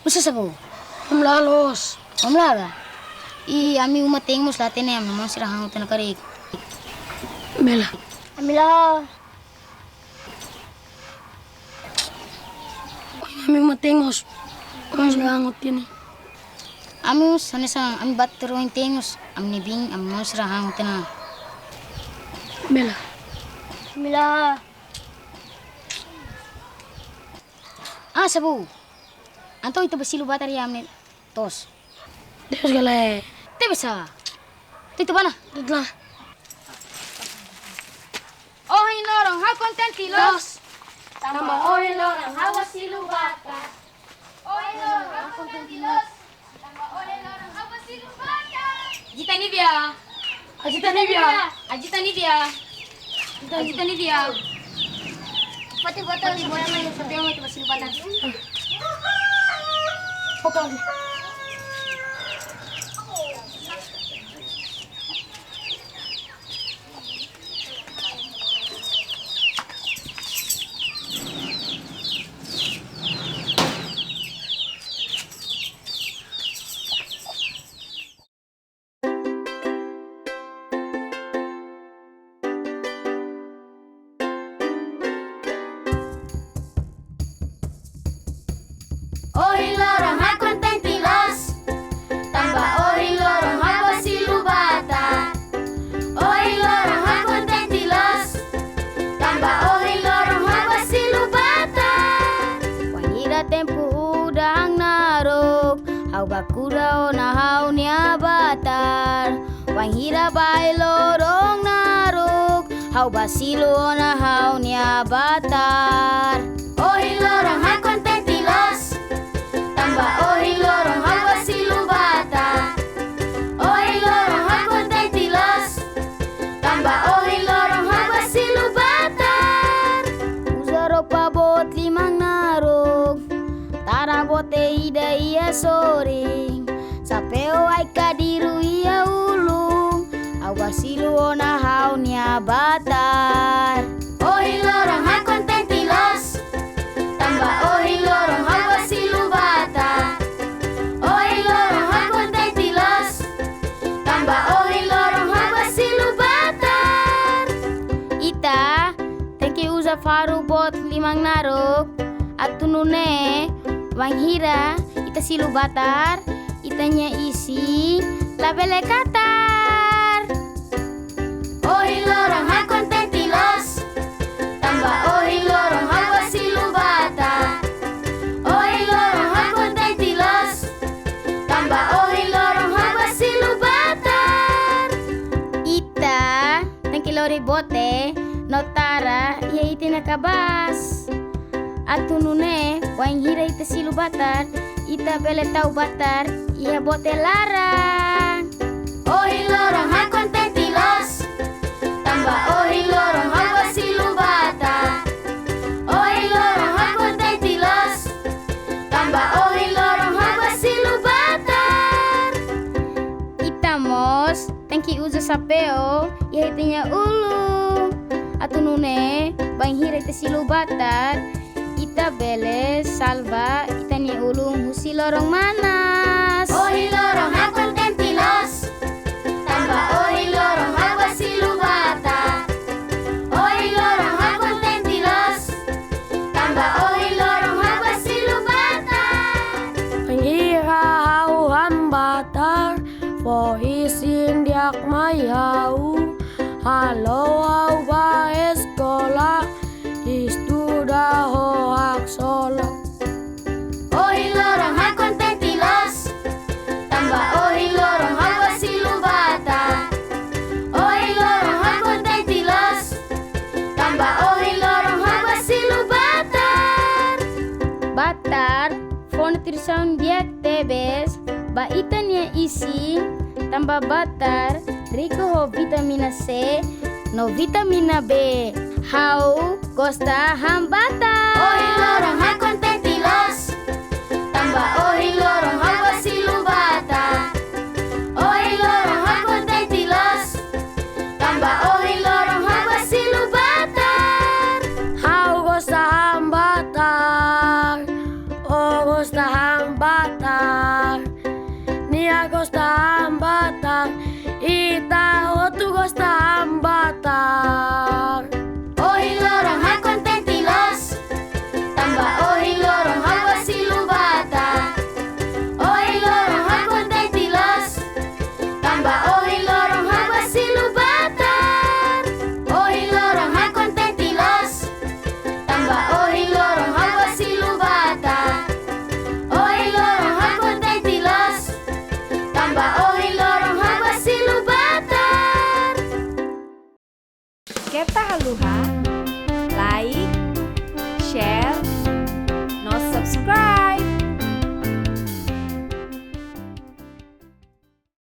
Usa sabu? Umlalos. Omlaga. I ami uma tengmos latene ami mon sira hangu tena kari. Mela. Amila. Ami matengos. Kung sirahangot yun eh. Ami sanesa ami battero in tengos ami bing ami mon sira hangu tena. Mela. Amila. Ah sabu. Anto itu basilu batari amne tos. Deus galay. Te bisa. Tito bana. Tutla. Oh inorong ha contentilos. Tama oil orang hawa silubata. Oh inorong ha contentilos. Tama oil orang ha silubata. Jita Nivia. Ajita Nivia. Ajita Nivia. Ajita Nivia. Pati botol Pati bola main sabi mo itu basilu bata. Pokal. Ohi lorong ha contentilos. Tamba ohi lorong hawa silubata. Ohi lorong ha contentilos. Tamba ohi lorong hawa silubata. Wahira tempu udang narok. Hau bakura ona hau nia batar. Wahira bai lorong narok. Hau basilu ona hau nia batar. Ohi lorong ha contentilos. Tamba ohi lorong hawa silubata. Ohi lorong ha contentilos. Tamba ohi lorong hawa silubata. Uzaro pabot limang narok. Tara bote ida ia soring. Sapeo ai kadiru ia ulung. Awasilu ona hau nia batar. Ohi lorong ha contentilos. Tamba ohi lorong hawa silubata. Ohi lorong ha contentilos. Tamba ohi lorong hawa silubata. Ita, tengki uza faru bot limang narok. Atunune, wanghira, ita silu batar. Itanya isi, labele katar. Ohi lorong ha contentilos. Tamba ohi lorong hawa silubata. Ohi lorong ha contentilos. Tamba ohi lorong hawa silubata. Ita, tengki lori bote, notara, ia iti nakabas. Atunune, wanghira ita silu batar. Ita bele tau batar, ia bote larang. Ohi lorong ha contentilos. Tamba ohi lorong hawa silubata. Ohi lorong ha contentilos. Tamba ohi lorong hawa silubata. Itamos, tengki uza sapeo, ia itinya ulu. Atunune, wanghira ita silu batar. Ita bele salva, itanya ulung husi lorong manas. Ohi lorong ha contentilos. Tamba ohi lorong hawa silubata. Ohi lorong ha contentilos. Tamba ohi lorong hawa silubata. Pangira hauhan batar. Pohisin diak mayau. Halo au ba eskola. Istuda hoak solo. Ohi lorong ha contentilos. Tamba ohi lorong hawa silubata. Ohi lorong ha contentilos. Tamba ohi lorong hawa silubata. Batar, phone tirsaun diak tebes, ba itanya isi, tambah batar, rico ho vitamina C, no vitamina B. Hau costa hambata. Ohi lorong ha contentilos. Tamba ohi lorong hawa silubata. Ohi lorong ha contentilos. Tamba ohi lorong hawa silubata. Hau gosta hambatar. Oh gosta hambatar. Keta haluha, like,